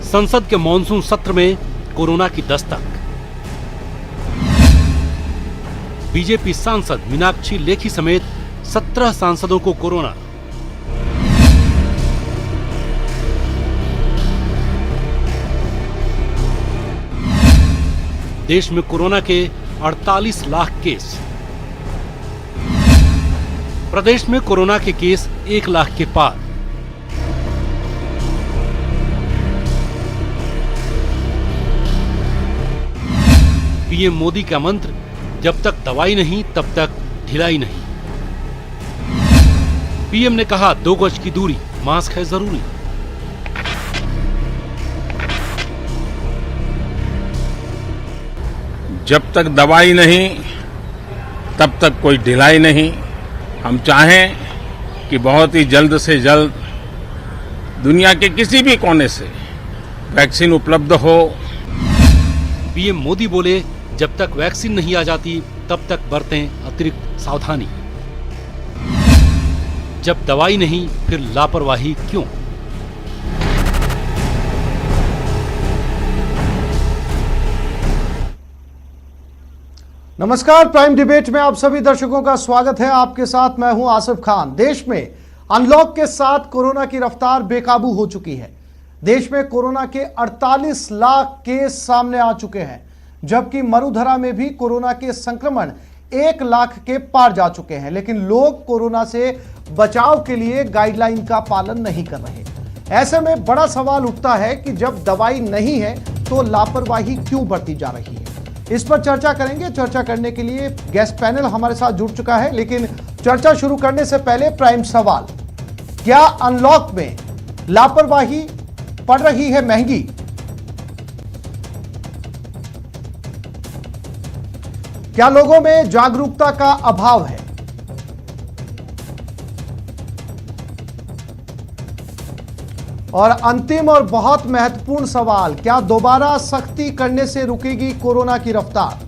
संसद के मॉनसून सत्र में कोरोना की दस्तक। बीजेपी सांसद मीनाक्षी लेखी समेत 17 सांसदों को कोरोना। देश में कोरोना के 48 लाख केस। प्रदेश में कोरोना के केस 1 लाख के पार। पीएम मोदी का मंत्र, जब तक दवाई नहीं तब तक ढिलाई नहीं। पीएम ने कहा 2 गज की दूरी, मास्क है जरूरी। जब तक दवाई नहीं तब तक कोई ढिलाई नहीं। हम चाहें कि बहुत ही जल्द से जल्द दुनिया के किसी भी कोने से वैक्सीन उपलब्ध हो। पीएम मोदी बोले, जब तक वैक्सीन नहीं आ जाती तब तक बरतें अतिरिक्त सावधानी। जब दवाई नहीं फिर लापरवाही क्यों? नमस्कार, प्राइम डिबेट में आप सभी दर्शकों का स्वागत है। आपके साथ मैं हूं आसिफ खान। देश में अनलॉक के साथ कोरोना की रफ्तार बेकाबू हो चुकी है। देश में कोरोना के 48 लाख केस सामने आ चुके हैं, जबकि मरुधरा में भी कोरोना के संक्रमण 1 लाख के पार जा चुके हैं। लेकिन लोग कोरोना से बचाव के लिए गाइडलाइन का पालन नहीं कर रहे। ऐसे में बड़ा सवाल उठता है कि जब दवाई नहीं है तो लापरवाही क्यों बरती जा रही है। इस पर चर्चा करेंगे। चर्चा करने के लिए गेस्ट पैनल हमारे साथ जुड़ चुका है। लेकिन चर्चा शुरू करने से पहले प्राइम सवाल, क्या अनलॉक में लापरवाही पड़ रही है महंगी? क्या लोगों में जागरूकता का अभाव है? और अंतिम और बहुत महत्वपूर्ण सवाल, क्या दोबारा सख्ती करने से रुकेगी कोरोना की रफ्तार?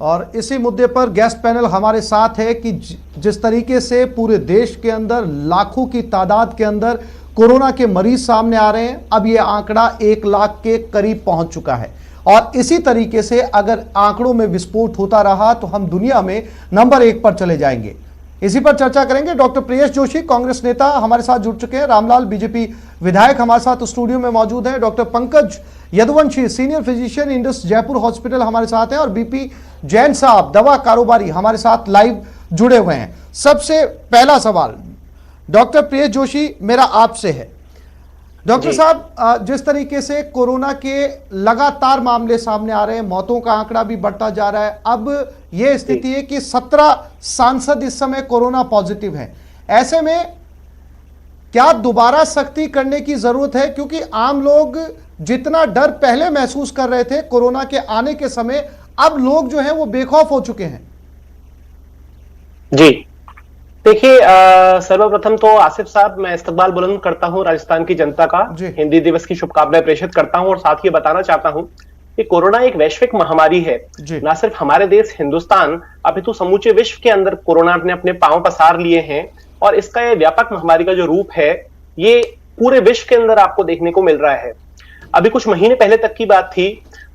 और इसी मुद्दे पर गेस्ट पैनल हमारे साथ है कि जिस तरीके से पूरे देश के अंदर लाखों की तादाद के अंदर कोरोना के मरीज सामने आ रहे हैं, अब यह आंकड़ा 1 लाख के करीब पहुंच चुका है। और इसी तरीके से अगर आंकड़ों में विस्फोट होता रहा तो हम दुनिया में नंबर 1 पर चले जाएंगे। इसी पर चर्चा करेंगे। डॉक्टर प्रियेश जोशी, कांग्रेस नेता, हमारे साथ जुड़ चुके हैं। रामलाल, बीजेपी विधायक, हमारे साथ स्टूडियो में मौजूद हैं। Doctor Pankaj Yaduvanshi, senior physician, Indus Jaipur hospital, हमारे साथ हैं। और बीपी जैन साहब, दवा कारोबारी, हमारे साथ लाइव जुड़े हुए हैं। सबसे पहला सवाल डॉक्टर प्रियेश जोशी मेरा आपसे है। डॉक्टर साहब, जिस तरीके से कोरोना के लगातार मामले सामने आ रहे हैं, मौतों का आंकड़ा भी बढ़ता जा रहा है, अब यह स्थिति है कि 17 सांसद इस समय कोरोना पॉजिटिव हैं। ऐसे में क्या दोबारा सख्ती करने की जरूरत है? क्योंकि आम लोग जितना डर पहले महसूस कर रहे थे कोरोना के आने के समय, अब लोग जो हैं वो बेखौफ हो चुके हैं। जी देखिए, सर्वप्रथम तो आसिफ साहब, मैं इस्तकबाल बुलंद करता हूं राजस्थान की जनता का। हिंदी दिवस की शुभकामनाएं प्रेषित करता हूं और साथ ही बताना चाहता हूं कि कोरोना एक वैश्विक महामारी है। ना सिर्फ हमारे देश हिंदुस्तान, अपितु समूचे विश्व के अंदर कोरोना ने अपने पांव पसार लिए हैं। और इसका यह व्यापक महामारी का जो रूप है, ये पूरे विश्व के अंदर आपको देखने को मिल रहा है। अभी कुछ महीने पहले तक की बात थी,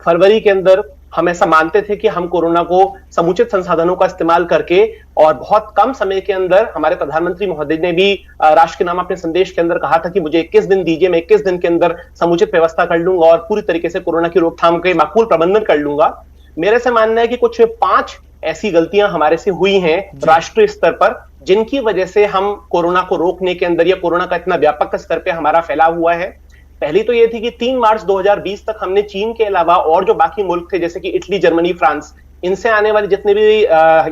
फरवरी के अंदर हम ऐसा मानते थे कि हम कोरोना को समुचित संसाधनों का इस्तेमाल करके और बहुत कम समय के अंदर, हमारे प्रधानमंत्री महोदय ने भी राष्ट्र के नाम अपने संदेश के अंदर कहा था कि मुझे 21 दिन दीजिए, मैं 21 दिन के अंदर समुचित व्यवस्था कर लूंगा और पूरी तरीके से कोरोना की रोकथाम के माकूल प्रबंधन कर लूंगा। मेरे से मानना है कि कुछ 5 ऐसी गलतियां हमारे से हुई हैं राष्ट्रीय स्तर पर, जिनकी वजह से हम कोरोना को रोकने के अंदर या कोरोना का इतना व्यापक स्तर पर हमारा फैलाव हुआ है। पहली तो ये थी कि 3 मार्च 2020 तक हमने चीन के अलावा और जो बाकी मुल्क थे, जैसे कि इटली, जर्मनी, फ्रांस, इनसे आने वाले जितने भी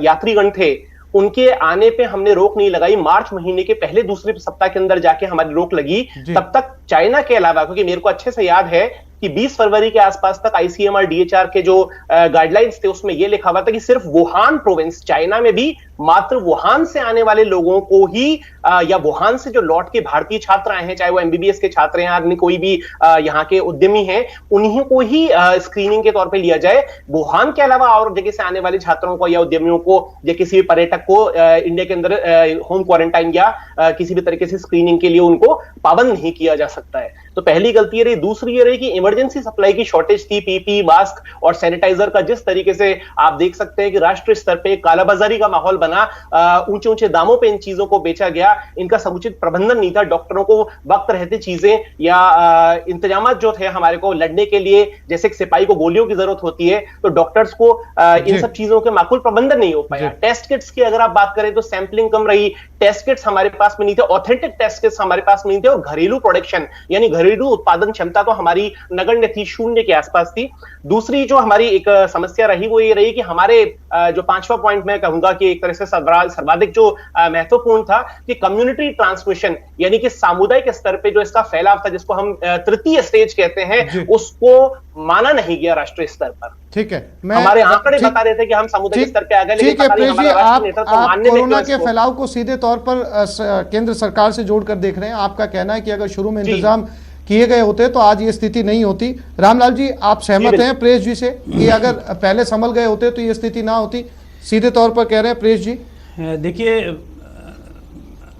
यात्रीगण थे, उनके आने पे हमने रोक नहीं लगाई। मार्च महीने के पहले दूसरे सप्ताह के अंदर जाके हमारी रोक लगी। तब तक चाइना के अलावा, क्योंकि मेरे को अच्छे से याद है कि 20 फरवरी के आसपास तक आईसीएमआर डीएचआर के जो गाइडलाइंस थे उसमें यह लिखा हुआ था कि सिर्फ वुहान प्रोविंस, चाइना में भी मात्र वुहान से आने वाले लोगों को ही या वुहान से जो लौट के भारतीय छात्र आए हैं, चाहे वो एमबीबीएस के छात्र हैं या कोई भी यहाँ के उद्यमी हैं, उन्हीं को ही स्क्रीनिंग के तौर पे लिया जाए। वुहान के अलावा और जगह से आने वाले छात्रों को या उद्यमियों को या किसी भी पर्यटक को इंडिया के अंदर होम क्वारंटाइन या किसी भी तरीके से स्क्रीनिंग के लिए उनको पाबंद नहीं किया जा सकता है। तो पहली गलती ये रही। दूसरी ये रही कि इमरजेंसी सप्लाई की शॉर्टेज थी, पीपी, मास्क और सैनिटाइजर का जिस तरीके से आप देख सकते हैं कि राष्ट्रीय स्तर पे कालाबाजारी का माहौल बना, ऊंचे ऊंचे दामों पे इन चीजों को बेचा गया, इनका समुचित प्रबंधन नहीं था। डॉक्टरों को वक्त रहते चीजें या इंतजाम जो थे हमारे को लड़ने के लिए, जैसे सिपाही को गोलियों की जरूरत होती है तो डॉक्टर्स को इन सब चीजों के माकूल प्रबंधन नहीं हो पाया। टेस्ट किट्स की अगर आप बात करें तो सैंपलिंग कम रही, टेस्ट किट्स हमारे पास में नहीं थे, ऑथेंटिक टेस्ट किट्स हमारे पास नहीं थे और घरेलू प्रोडक्शन यानी घरेलू उत्पादन क्षमता तो हमारी नगण्य थी, शून्य के आसपास थी। दूसरी जो हमारी एक समस्या रही वो ये रही कि हमारे जो पांचवा पॉइंट मैं कहूंगा कि एक तरह से सर्वाधिक जो महत्वपूर्ण था कि कम्युनिटी ट्रांसमिशन यानी कि सामुदायिक स्तर पे जो इसका फैलाव था, जिसको हम तृतीय स्टेज कहते हैं, उसको माना नहीं गया राष्ट्रीय स्तर पर। ठीक है, हमारे आंकड़े बता रहे थे कि हम सामुदायिक स्तर पे आ गए, लेकिन आप कोरोना के फैलाव को सीधे तौर पर केंद्र सरकार से जोड़कर देख रहे हैं। आपका कहना है कि अगर शुरू में इंतजाम किए गए होते तो आज ये स्थिति नहीं होती। रामलाल जी, आप सहमत हैं प्रेस जी से कि अगर पहले संभल गए होते तो ये स्थिति ना होती? सीधे तौर पर कह रहे हैं प्रेस जी। देखिए,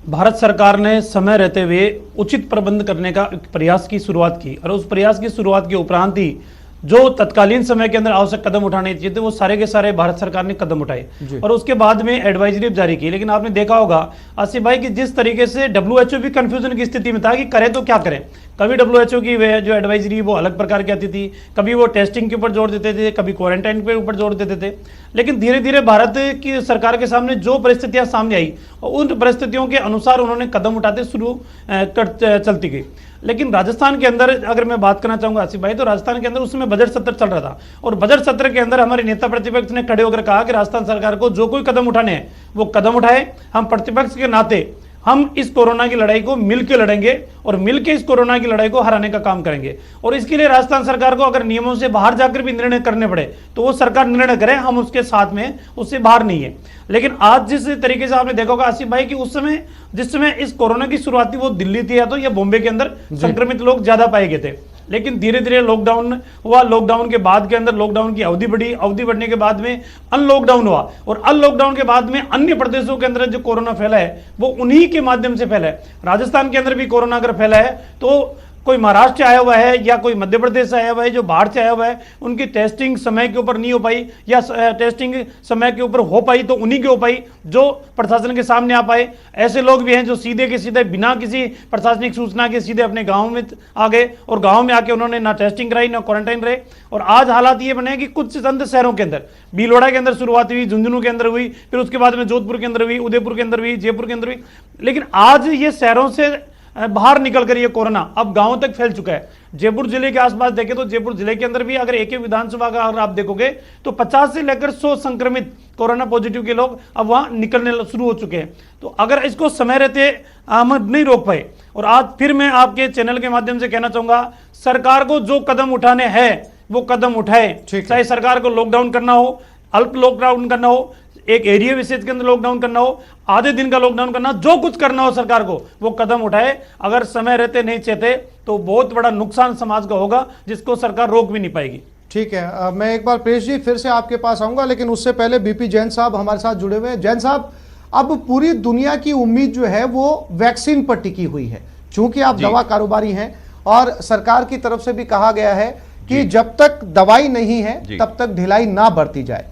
भारत सरकार ने समय रहते हुए उचित प्रबंध करने का प्रयास की शुरुआत की और उस प्रयास की शुरुआत के उपरांत ही जो तत्कालीन समय के अंदर आवश्यक कदम उठाने चाहिए थे वो सारे के सारे भारत सरकार ने कदम उठाए और उसके बाद में एडवाइजरी जारी की। लेकिन आपने देखा होगा आसिफ भाई कि जिस तरीके से डब्ल्यूएचओ भी कंफ्यूजन की स्थिति में था कि करे तो क्या करें। कभी डब्ल्यूएचओ की जो एडवाइजरी वो अलग प्रकार की आती थी, कभी वो टेस्टिंग के ऊपर जोर देते थे, कभी क्वारंटाइन के ऊपर जोर देते थे। लेकिन धीरे धीरे भारत की सरकार के सामने जो परिस्थितियां सामने आई उन परिस्थितियों के अनुसार उन्होंने कदम उठाते शुरू चलती गई। लेकिन राजस्थान के अंदर अगर मैं बात करना चाहूंगा आसिफ भाई, तो राजस्थान के अंदर उस समय बजट सत्र चल रहा था और बजट सत्र के अंदर हमारे नेता प्रतिपक्ष ने खड़े होकर कहा कि राजस्थान सरकार को जो कोई कदम उठाने हैं वो कदम उठाए। हम प्रतिपक्ष के नाते हम इस कोरोना की लड़ाई को मिलकर लड़ेंगे और मिलकर इस कोरोना की लड़ाई को हराने का काम करेंगे। और इसके लिए राजस्थान सरकार को अगर नियमों से बाहर जाकर भी निर्णय करने पड़े तो वो सरकार निर्णय करे, हम उसके साथ में, उससे बाहर नहीं है। लेकिन आज जिस तरीके से आपने देखा होगा आसिफ भाई कि उस समय जिस समय इस कोरोना की शुरुआती वो दिल्ली थी या तो या बॉम्बे के अंदर संक्रमित लोग ज्यादा पाए गए थे। लेकिन धीरे धीरे लॉकडाउन हुआ, लॉकडाउन के बाद के अंदर लॉकडाउन की अवधि बढ़ी, अवधि बढ़ने के बाद में अनलॉकडाउन हुआ और अनलॉकडाउन के बाद में अन्य प्रदेशों के अंदर जो कोरोना फैला है वो उन्हीं के माध्यम से फैला है। राजस्थान के अंदर भी कोरोना अगर फैला है तो कोई महाराष्ट्र से आया हुआ है या कोई मध्य प्रदेश से आया हुआ है, जो बाहर से आया हुआ है, उनकी टेस्टिंग समय के ऊपर नहीं हो पाई या टेस्टिंग समय के ऊपर हो पाई तो उन्हीं की हो पाई जो प्रशासन के सामने आ पाए। ऐसे लोग भी हैं जो सीधे के सीधे बिना किसी प्रशासनिक सूचना के सीधे अपने गाँव में आ गए और गाँव में आके उन्होंने ना टेस्टिंग कराई ना क्वारंटाइन रहे। और आज हालात ये बने कि कुछ चंद शहरों के अंदर, भीलवाड़ा के अंदर शुरुआत हुई, झुंझुनू के अंदर हुई, फिर उसके बाद में जोधपुर के अंदर हुई, उदयपुर के अंदर हुई, जयपुर के अंदर हुई। लेकिन आज ये शहरों से बाहर निकलकर ये कोरोना अब गांवों तक फैल चुका है। जयपुर जिले के आसपास देखें तो जयपुर जिले के अंदर भी अगर एक विधानसभा का अगर आप देखोगे तो 50 से लेकर 100 संक्रमित कोरोना पॉजिटिव के लोग अब वहां निकलने शुरू हो चुके हैं। तो अगर इसको समय रहते हम नहीं रोक पाए, और आज फिर मैं आपके चैनल के माध्यम से कहना चाहूंगा सरकार को जो कदम उठाने हैं वो कदम उठाए, चाहे सरकार को लॉकडाउन करना हो, अल्प लॉकडाउन करना हो, एक एरिया विशेष के अंदर लॉकडाउन करना हो, आधे दिन का लॉकडाउन करना, जो कुछ करना हो सरकार को वो कदम उठाए। अगर समय रहते नहीं चाहते तो बहुत बड़ा नुकसान समाज का होगा जिसको सरकार रोक भी नहीं पाएगी। ठीक है, मैं एक बार प्रेस जी फिर से आपके पास आऊंगा, लेकिन उससे पहले बीपी जैन साहब हमारे साथ जुड़े हुए हैं। जैन साहब, अब पूरी दुनिया की उम्मीद जो है वो वैक्सीन पर टिकी हुई है, चूंकि आप दवा कारोबारी हैं और सरकार की तरफ से भी कहा गया है कि जब तक दवाई नहीं है तब तक ढिलाई ना बरती जाए।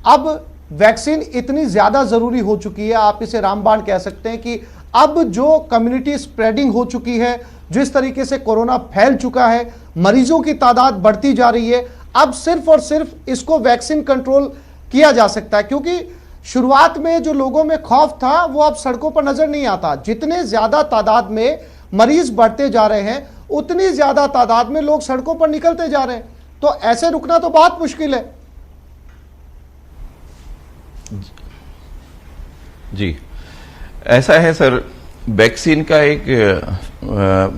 अब वैक्सीन इतनी ज्यादा जरूरी हो चुकी है, आप इसे रामबाण कह सकते हैं कि अब जो कम्युनिटी स्प्रेडिंग हो चुकी है, जिस तरीके से कोरोना फैल चुका है, मरीजों की तादाद बढ़ती जा रही है, अब सिर्फ और सिर्फ इसको वैक्सीन कंट्रोल किया जा सकता है। क्योंकि शुरुआत में जो लोगों में खौफ था वो अब सड़कों पर नजर नहीं आता। जितने ज्यादा तादाद में मरीज बढ़ते जा रहे हैं उतनी ज्यादा तादाद में लोग सड़कों पर निकलते जा रहे हैं, तो ऐसे रुकना तो बहुत मुश्किल है। जी, ऐसा है सर, वैक्सीन का एक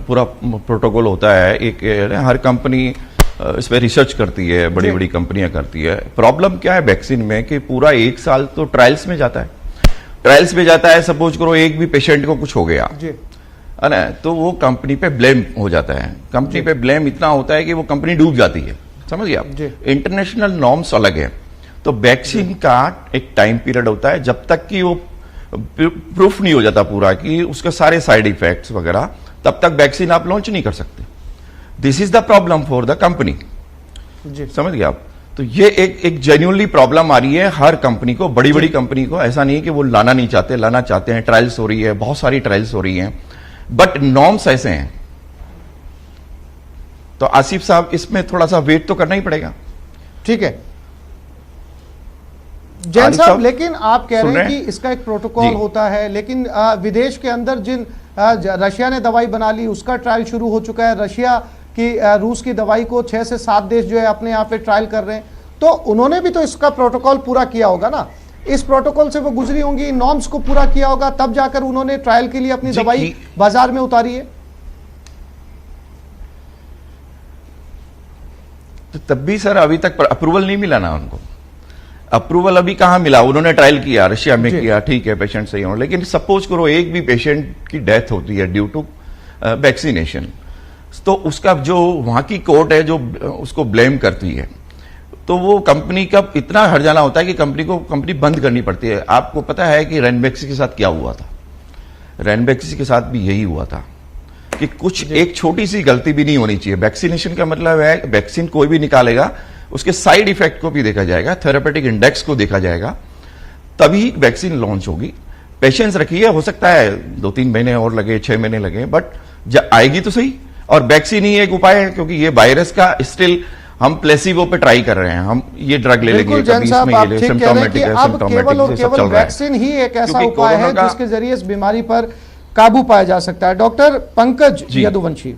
पूरा प्रोटोकॉल होता है। एक हर कंपनी इस पर रिसर्च करती है, बड़ी बड़ी कंपनियां करती है। प्रॉब्लम क्या है वैक्सीन में कि पूरा 1 साल तो ट्रायल्स में जाता है। ट्रायल्स में जाता है, सपोज करो एक भी पेशेंट को कुछ हो गया है ना, तो वो कंपनी पे ब्लेम हो जाता है। कंपनी पे ब्लेम इतना होता है कि वो कंपनी डूब जाती है, समझ गए आप। इंटरनेशनल नॉर्म्स अलग है। तो वैक्सीन का एक टाइम पीरियड होता है, जब तक कि वो प्रूफ नहीं हो जाता पूरा कि उसके सारे साइड इफेक्ट्स वगैरह, तब तक वैक्सीन आप लॉन्च नहीं कर सकते। This is the problem for the company, समझ गए आप। तो ये एक जेन्युइनली प्रॉब्लम आ रही है हर कंपनी को, बड़ी बड़ी कंपनी को। ऐसा नहीं है कि वो लाना नहीं चाहते, लाना चाहते हैं। ट्रायल्स हो रही है, बहुत सारी ट्रायल्स हो रही हैं, बट नॉर्म्स ऐसे हैं। तो आसिफ साहब, इसमें थोड़ा सा वेट तो करना ही पड़ेगा। ठीक है जैन साहब, लेकिन आप कह रहे हैं कि इसका एक प्रोटोकॉल होता है, लेकिन विदेश के अंदर जिन रशिया ने दवाई बना ली, उसका ट्रायल शुरू हो चुका है। रशिया की रूस की दवाई को 6 से 7 देश जो है अपने यहाँ पे ट्रायल कर रहे हैं, तो उन्होंने भी तो इसका प्रोटोकॉल पूरा किया होगा ना। इस प्रोटोकॉल से वो गुजरी होंगी, नॉर्म्स को पूरा किया होगा, तब जाकर उन्होंने ट्रायल के लिए अपनी दवाई बाजार में उतारी है। तो तब भी सर अभी तक अप्रूवल नहीं मिला ना उनको। अप्रूवल अभी कहां मिला? उन्होंने ट्रायल किया, रशिया में किया, ठीक है, पेशेंट सही हो, लेकिन सपोज करो एक भी पेशेंट की डेथ होती है ड्यू टू वैक्सीनेशन, तो उसका जो वहां की कोर्ट है जो उसको ब्लेम करती है, तो वो कंपनी का इतना हट जाना होता है कि कंपनी बंद करनी पड़ती है। आपको पता है कि रेनबैक्सी के साथ क्या हुआ था? रेनबैक्सी के साथ भी यही हुआ था कि कुछ एक छोटी सी गलती भी नहीं होनी चाहिए। वैक्सीनेशन का मतलब है वैक्सीन कोई भी निकालेगा, उसके साइड इफेक्ट को भी देखा जाएगा, थेरेपेटिक इंडेक्स को देखा जाएगा, तभी वैक्सीन लॉन्च होगी। पेशेंस रखिए, हो सकता है 2-3 महीने और लगे, 6 महीने लगे, बट आएगी तो सही। और वैक्सीन ही एक उपाय है, क्योंकि ये वायरस का स्टिल हम प्लेसिबो पे ट्राई कर रहे हैं। हम ये ड्रग ले लेंगे, कभी इसमें ये ले, सिम्प्टोमेटिक है, सिम्प्टोमेटिक सब चल रहा है। वैक्सीन ही एक ऐसा उपाय है जिसके जरिए इस बीमारी पर काबू पाया जा सकता है। डॉक्टर पंकज यदुवंशी,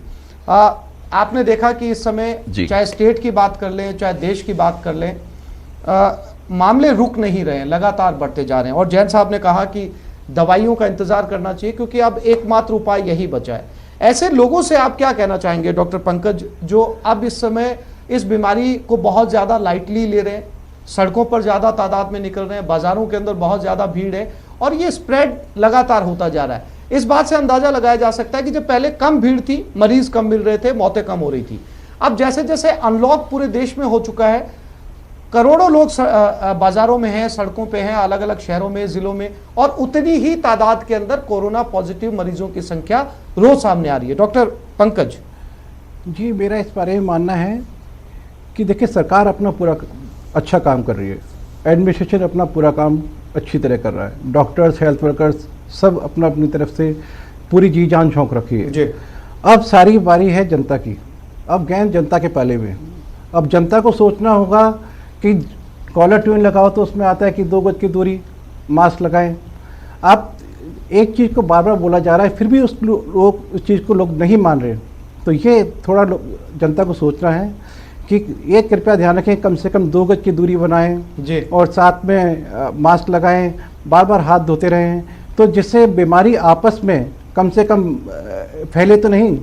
आपने देखा कि इस समय चाहे स्टेट की बात कर लें, चाहे देश की बात कर लें, मामले रुक नहीं रहे हैं, लगातार बढ़ते जा रहे हैं। और जैन साहब ने कहा कि दवाइयों का इंतजार करना चाहिए क्योंकि अब एकमात्र उपाय यही बचा है। ऐसे लोगों से आप क्या कहना चाहेंगे डॉक्टर पंकज, जो अब इस समय इस बीमारी को बहुत ज्यादा लाइटली ले रहे हैं, सड़कों पर ज्यादा तादाद में निकल रहे हैं, बाजारों के अंदर बहुत ज्यादा भीड़ है और ये स्प्रेड लगातार होता जा रहा है। इस बात से अंदाजा लगाया जा सकता है कि जब पहले कम भीड़ थी, मरीज कम मिल रहे थे, मौतें कम हो रही थी, अब जैसे जैसे अनलॉक पूरे देश में हो चुका है, करोड़ों लोग बाजारों में हैं, सड़कों पे हैं, अलग अलग शहरों में, जिलों में, और उतनी ही तादाद के अंदर कोरोना पॉजिटिव मरीजों की संख्या रोज सामने आ रही है। डॉक्टर पंकज जी, मेरा इस बारे में मानना है कि देखिए, सरकार अपना पूरा अच्छा काम कर रही है, एडमिनिस्ट्रेशन अपना पूरा काम अच्छी तरह कर रहा है, डॉक्टर्स, हेल्थ वर्कर्स सब अपना अपनी तरफ से पूरी जी जान झोंक रखी है। अब सारी बारी है जनता की, अब गेंद जनता के पाले में। अब जनता को सोचना होगा कि कॉलर ट्यून लगाओ तो उसमें आता है कि 2 गज की दूरी, मास्क लगाएं। आप एक चीज़ को बार बार बोला जा रहा है, फिर भी उस चीज़ को लोग नहीं मान रहे। तो ये थोड़ा जनता को सोचना है कि ये कृपया ध्यान रखें, कम से कम 2 गज की दूरी बनाएं और साथ में मास्क लगाएं, बार बार हाथ धोते रहें, तो जिससे बीमारी आपस में कम से कम फैले तो नहीं।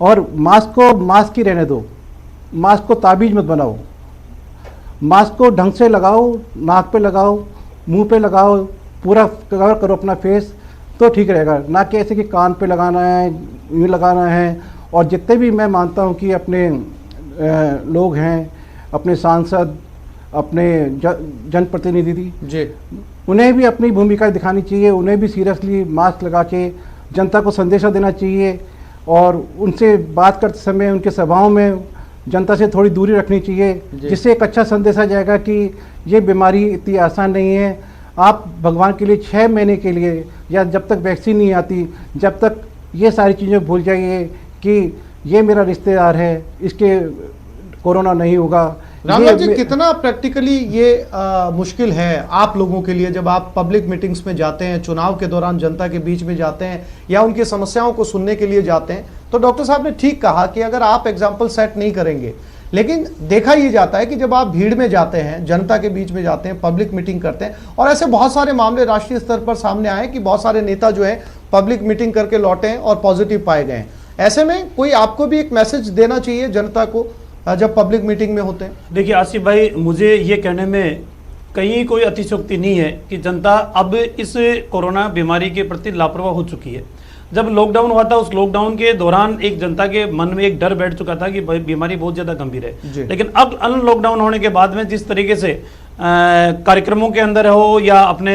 और मास्क को मास्क ही रहने दो, मास्क को ताबीज मत बनाओ, मास्क को ढंग से लगाओ, नाक पे लगाओ, मुंह पे लगाओ, पूरा कवर करो अपना फेस, तो ठीक रहेगा। ना कि ऐसे कि कान पे लगाना है, यूँ लगाना है। और जितने भी मैं मानता हूँ कि अपने लोग हैं, अपने सांसद, अपने जनप्रतिनिधि जी, उन्हें भी अपनी भूमिका दिखानी चाहिए, उन्हें भी सीरियसली मास्क लगा के जनता को संदेशा देना चाहिए और उनसे बात करते समय उनके सभाओं में जनता से थोड़ी दूरी रखनी चाहिए, जिससे एक अच्छा संदेश आ जाएगा कि ये बीमारी इतनी आसान नहीं है। आप भगवान के लिए 6 महीने के लिए, या जब तक वैक्सीन नहीं आती, जब तक ये सारी चीज़ें भूल जाइए कि ये मेरा रिश्तेदार है, इसके कोरोना नहीं होगा। रामलाल जी, कितना प्रैक्टिकली ये मुश्किल है आप लोगों के लिए जब आप पब्लिक मीटिंग्स में जाते हैं, चुनाव के दौरान जनता के बीच में जाते हैं या उनकी समस्याओं को सुनने के लिए जाते हैं? तो डॉक्टर साहब ने ठीक कहा कि अगर आप एग्जाम्पल सेट नहीं करेंगे, लेकिन देखा ये जाता है कि जब आप भीड़ में जाते हैं, जनता के बीच में जाते हैं, पब्लिक मीटिंग करते हैं, और ऐसे बहुत सारे मामले राष्ट्रीय स्तर पर सामने आए कि बहुत सारे नेता जो है पब्लिक मीटिंग करके लौटे हैं और पॉजिटिव पाए गए हैं। ऐसे में कोई आपको भी एक मैसेज देना चाहिए जनता को जब पब्लिक मीटिंग में होते हैं? देखिए आसिफ भाई, मुझे ये कहने में कहीं कोई अतिशयोक्ति नहीं है कि जनता अब इस कोरोना बीमारी के प्रति लापरवाह हो चुकी है। जब लॉकडाउन हुआ था, उस लॉकडाउन के दौरान एक जनता के मन में एक डर बैठ चुका था कि बीमारी बहुत ज़्यादा गंभीर है। लेकिन अब अनलॉकडाउन होने के बाद में जिस तरीके से कार्यक्रमों के अंदर हो या अपने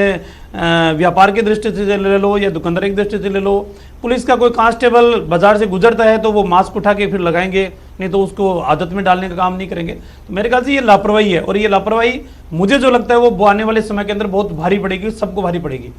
व्यापार की दृष्टि से ले लो या दुकानदारी की दृष्टि से ले लो, पुलिस का कोई कांस्टेबल बाजार से गुजरता है तो वो मास्क उठा के फिर लगाएंगे, नहीं तो उसको आदत में डालने का काम नहीं करेंगे। तो मेरे ख्याल से ये लापरवाही है, और ये लापरवाही मुझे जो लगता है वो आने वाले समय के अंदर बहुत भारी पड़ेगी, सबको भारी पड़ेगी।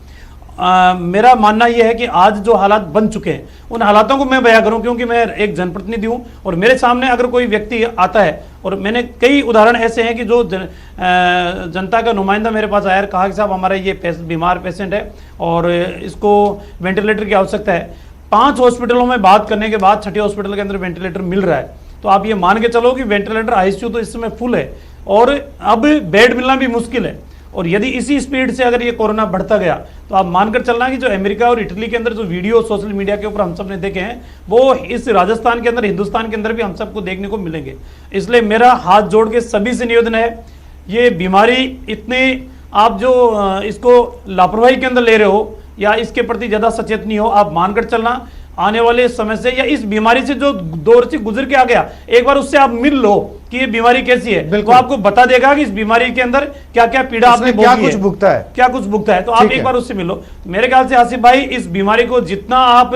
मेरा मानना यह है कि आज जो हालात बन चुके हैं उन हालातों को मैं बयां करूं, क्योंकि मैं एक जनप्रतिनिधि हूं और मेरे सामने अगर कोई व्यक्ति आता है, और मैंने कई उदाहरण ऐसे हैं कि जो जनता का नुमाइंदा मेरे पास आया, कहा कि साहब हमारा ये बीमार पेशेंट है और इसको वेंटिलेटर की आवश्यकता है। 5 हॉस्पिटलों में बात करने के बाद 6ठे हॉस्पिटल के अंदर वेंटिलेटर मिल रहा है। तो आप ये मान के चलो कि वेंटिलेटर आईसीयू तो इस समय फुल है और अब बेड मिलना भी मुश्किल है। और यदि इसी स्पीड से अगर ये कोरोना बढ़ता गया तो आप मानकर चलना कि जो अमेरिका और इटली के अंदर जो वीडियो सोशल मीडिया के ऊपर हम सब ने देखे हैं, वो इस राजस्थान के अंदर, हिंदुस्तान के अंदर भी हम सबको देखने को मिलेंगे। इसलिए मेरा हाथ जोड़ के सभी से निवेदन है, ये बीमारी इतनी, आप जो इसको लापरवाही के अंदर ले रहे हो या इसके प्रति ज़्यादा सचेत नहीं हो, आप मानकर चलना आने वाले समय से या इस बीमारी से जो दौर से गुजर के आ गया, एक बार उससे आप मिल लो कि ये बीमारी कैसी है, वो आपको बता देगा कि इस बीमारी के अंदर क्या क्या पीड़ा आपने क्या कुछ भुगता है, क्या कुछ भुगता है। तो आप एक बार उससे मिलो। मेरे ख्याल से आसिफ भाई, इस बीमारी को जितना आप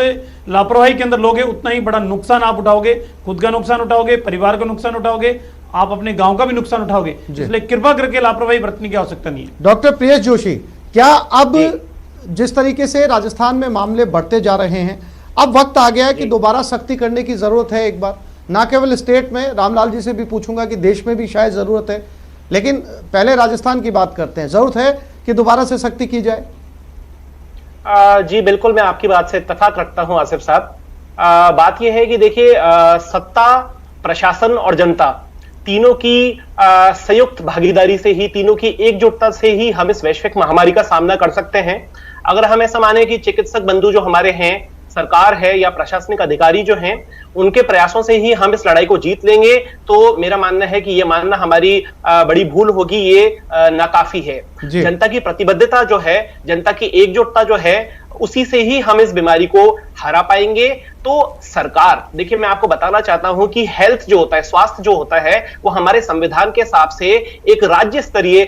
लापरवाही के अंदर लोगे उतना ही बड़ा नुकसान आप उठाओगे, खुद का नुकसान उठाओगे, परिवार का नुकसान उठाओगे, आप अपने गांव का भी नुकसान उठाओगे। इसलिए कृपा करके लापरवाही बरतने की आवश्यकता नहीं है। डॉक्टर प्रियेश जोशी, क्या अब जिस तरीके से राजस्थान में मामले बढ़ते जा रहे हैं, अब वक्त आ गया है कि दोबारा सख्ती करने की जरूरत है? एक बार ना केवल स्टेट में, रामलाल जी से भी पूछूंगा कि देश में भी शायद जरूरत है, लेकिन पहले राजस्थान की बात करते हैं। जरूरत है कि दोबारा से सख्ती की जाए? जी बिल्कुल, मैं आपकी बात से इत्तेफाक रखता हूं आसिफ साहब। बात यह है कि देखिए, सत्ता, प्रशासन और जनता तीनों की संयुक्त भागीदारी से ही, तीनों की एकजुटता से ही हम इस वैश्विक महामारी का सामना कर सकते हैं। अगर हम ऐसा माने कि चिकित्सक बंधु जो हमारे हैं, सरकार है या प्रशासनिक अधिकारी जो हैं, उनके प्रयासों से ही हम इस लड़ाई को जीत लेंगे, तो मेरा मानना है कि ये मानना हमारी बड़ी भूल होगी, ये नाकाफी है। जनता की प्रतिबद्धता जो है, जनता की एकजुटता जो है, उसी से ही हम इस बीमारी को हरा पाएंगे। तो सरकार, देखिए मैं आपको बताना चाहता हूं कि हेल्थ जो होता है, स्वास्थ्य जो होता है, वो हमारे संविधान के हिसाब से एक राज्य स्तरीय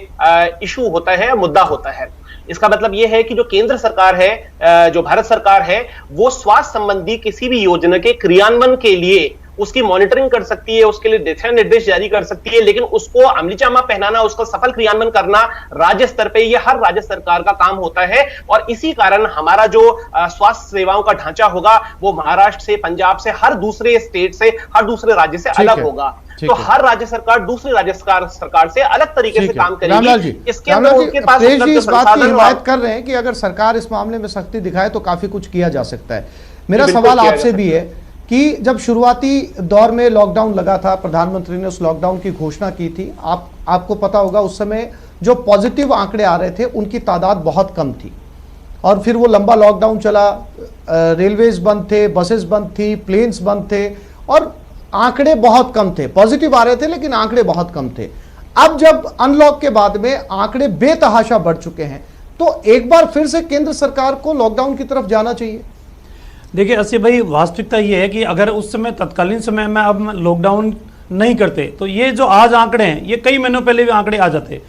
इशू होता है, मुद्दा होता है। इसका मतलब यह है कि जो केंद्र सरकार है, जो भारत सरकार है, वो स्वास्थ्य संबंधी किसी भी योजना के क्रियान्वयन के लिए उसकी मॉनिटरिंग कर सकती है, उसके लिए दिशा निर्देश जारी कर सकती है, लेकिन उसको अमलीजामा पहनाना, उसका सफल क्रियान्वयन करना राज्य स्तर पे, ये हर राज्य सरकार का काम होता है। और इसी कारण हमारा जो स्वास्थ्य सेवाओं का ढांचा होगा, वो महाराष्ट्र से, पंजाब से, हर दूसरे स्टेट से, हर दूसरे राज्य से अलग होगा। तो हर राज्य सरकार दूसरी राज्य सरकार से अलग तरीके से काम करेगी। इसके अंदर उनके पास इस बात की हिमायत कर रहे हैं कि अगर सरकार इस मामले में सख्ती दिखाए तो काफी कुछ किया जा सकता है। मेरा सवाल आपसे भी है कि जब शुरुआती दौर में लॉकडाउन लगा था, प्रधानमंत्री ने उस लॉकडाउन की घोषणा की थी, आपको पता होगा उस समय जो पॉजिटिव आंकड़े आ रहे थे उनकी तादाद बहुत कम थी, और फिर वो लंबा लॉकडाउन चला, रेलवेज बंद थे, बसेस बंद थी, प्लेन्स बंद थे, और आंकड़े बहुत कम थे। पॉजिटिव आ रहे थे लेकिन आंकड़े बहुत कम थे। अब जब अनलॉक के बाद में आंकड़े बेतहाशा बढ़ चुके हैं, तो एक बार फिर से केंद्र सरकार को लॉकडाउन की तरफ जाना चाहिए। देखिए असी भाई, वास्तविकता ये है कि अगर उस समय तत्कालीन समय में अब लॉकडाउन नहीं करते तो ये जो आज आंकड़े हैं, ये कई महीनों पहले भी आंकड़े आ जाते।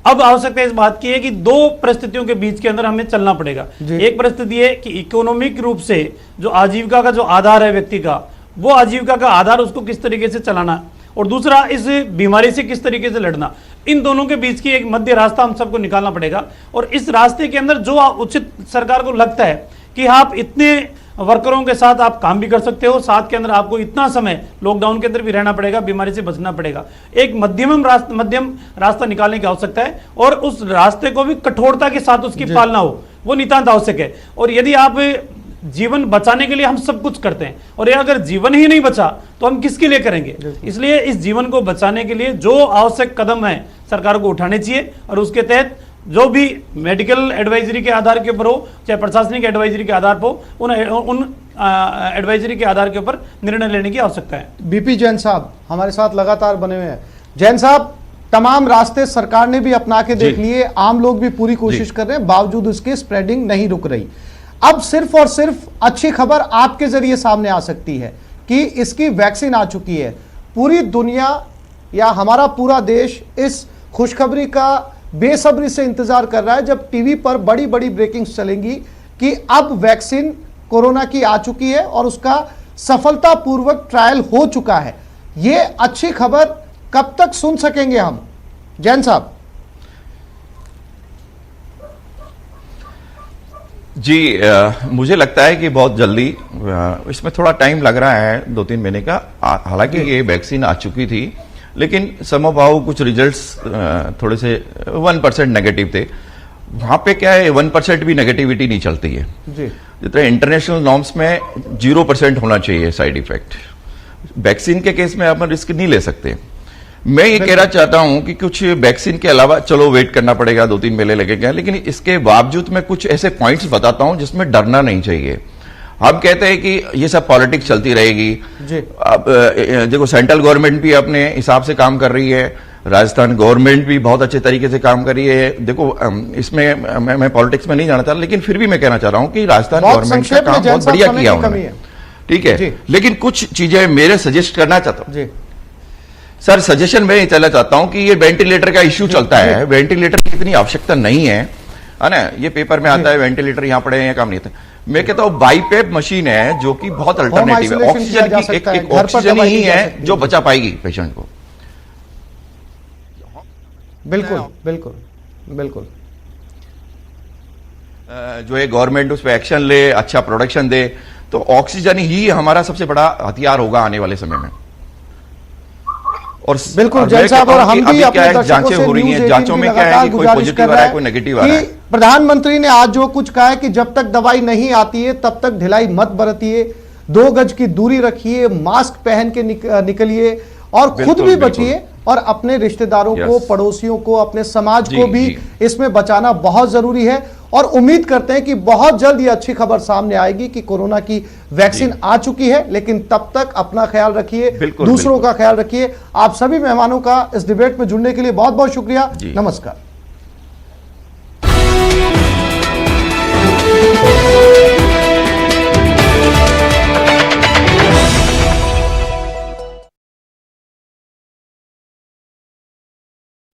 अब आवश्यकता इस बात की है कि दो परिस्थितियों के बीच के अंदर हमें चलना पड़ेगा। एक परिस्थिति है कि इकोनॉमिक रूप से जो आजीविका का जो आधार है व्यक्ति का, वो आजीविका का आधार उसको किस तरीके से चलाना, और दूसरा इस बीमारी से किस तरीके से लड़ना। इन दोनों के बीच की एक मध्य रास्ता हम सबको निकालना पड़ेगा। और इस रास्ते के अंदर जो उचित सरकार को लगता है कि आप इतने वर्करों के साथ आप काम भी कर सकते हो, साथ के अंदर आपको इतना समय लॉकडाउन के अंदर भी रहना पड़ेगा, बीमारी से बचना पड़ेगा, एक मध्यम रास्ता निकालने की आवश्यकता है। और उस रास्ते को भी कठोरता के साथ उसकी पालना हो, वो नितांत आवश्यक है। और यदि आप जीवन बचाने के लिए हम सब कुछ करते हैं, और ये अगर जीवन ही नहीं बचा तो हम किसके लिए करेंगे। इसलिए इस जीवन को बचाने के लिए जो आवश्यक कदम है सरकार को उठाने चाहिए, और उसके तहत जो भी मेडिकल एडवाइजरी के आधार के ऊपर हो, चाहे प्रशासनिक एडवाइजरी के आधार पर उन एडवाइजरी के आधार के ऊपर निर्णय लेने की आवश्यकता है। बीपी जैन साहब हमारे साथ लगातार बने हुए हैं। जैन साहब, तमाम रास्ते सरकार ने भी अपना के देख लिए, आम लोग भी पूरी कोशिश कर रहे हैं, बावजूद इसके स्प्रेडिंग नहीं रुक रही। अब सिर्फ और सिर्फ अच्छी खबर आपके जरिए सामने आ सकती है कि इसकी वैक्सीन आ चुकी है। पूरी दुनिया या हमारा पूरा देश इस खुशखबरी का बेसब्री से इंतजार कर रहा है जब टीवी पर बड़ी बड़ी ब्रेकिंग्स चलेंगी कि अब वैक्सीन कोरोना की आ चुकी है और उसका सफलतापूर्वक ट्रायल हो चुका है। ये अच्छी खबर कब तक सुन सकेंगे हम, जैन साहब? जी, मुझे लगता है कि बहुत जल्दी, इसमें थोड़ा टाइम लग रहा है, 2-3 महीने का। हालांकि ये वैक्सीन आ चुकी थी, लेकिन समहाउ कुछ रिजल्ट्स थोड़े से 1% नेगेटिव थे। वहां पे क्या है, 1% भी नेगेटिविटी नहीं चलती है जी। जितना इंटरनेशनल नॉर्म्स में 0% होना चाहिए साइड इफेक्ट। वैक्सीन के केस में आप रिस्क नहीं ले सकते। मैं ये कहना चाहता हूं कि कुछ वैक्सीन के अलावा, चलो वेट करना पड़ेगा, 2-3 महीने लगेगा, लेकिन इसके बावजूद मैं कुछ ऐसे पॉइंट्स बताता हूं जिसमें डरना नहीं चाहिए। हम कहते हैं कि ये सब पॉलिटिक्स चलती रहेगी जी। अब देखो, सेंट्रल गवर्नमेंट भी अपने हिसाब से काम कर रही है, राजस्थान गवर्नमेंट भी बहुत अच्छे तरीके से काम कर रही है। देखो, इसमें मैं पॉलिटिक्स में नहीं जाना चाहता, लेकिन फिर भी मैं कहना चाह रहा हूं कि राजस्थान गवर्नमेंट का काम बहुत बढ़िया किया उन्होंने, ठीक है। लेकिन कुछ चीजें मेरे सजेस्ट करना चाहता हूं सर। सजेशन मैं ये चला चाहता हूं कि ये वेंटिलेटर का इश्यू चलता है, वेंटिलेटर की इतनी आवश्यकता नहीं है ना। ये पेपर में आता है वेंटिलेटर यहां पड़े हैं, काम नहीं था। मैं कहता हूं बाईपेप मशीन है जो कि बहुत अल्टरनेटिव है, ऑक्सीजन की एक ऑक्सीजन ही है जो बचा पाएगी पेशेंट को। बिल्कुल बिल्कुल बिल्कुल। जो है गवर्नमेंट उस पर एक्शन ले, अच्छा प्रोडक्शन दे, तो ऑक्सीजन ही हमारा सबसे बड़ा हथियार होगा आने वाले समय में। और बिल्कुल जैन साहब, और हम भी अपने जांचें हो रही हैं, जांचों में क्या है कि कोई पॉजिटिव आ रहा है, कोई नेगेटिव आ रहा है। प्रधानमंत्री ने आज जो कुछ कहा है कि जब तक दवाई नहीं आती है तब तक ढिलाई मत बरतिए, 2 गज की दूरी रखिए, मास्क पहन के निकलिए और खुद भी बचिए और अपने रिश्तेदारों को, पड़ोसियों को, अपने समाज को भी इसमें बचाना बहुत जरूरी है। और उम्मीद करते हैं कि बहुत जल्द ये अच्छी खबर सामने आएगी कि कोरोना की वैक्सीन आ चुकी है। लेकिन तब तक अपना ख्याल रखिए, दूसरों का ख्याल रखिए। आप सभी मेहमानों का इस डिबेट में जुड़ने के लिए बहुत बहुत शुक्रिया। नमस्कार।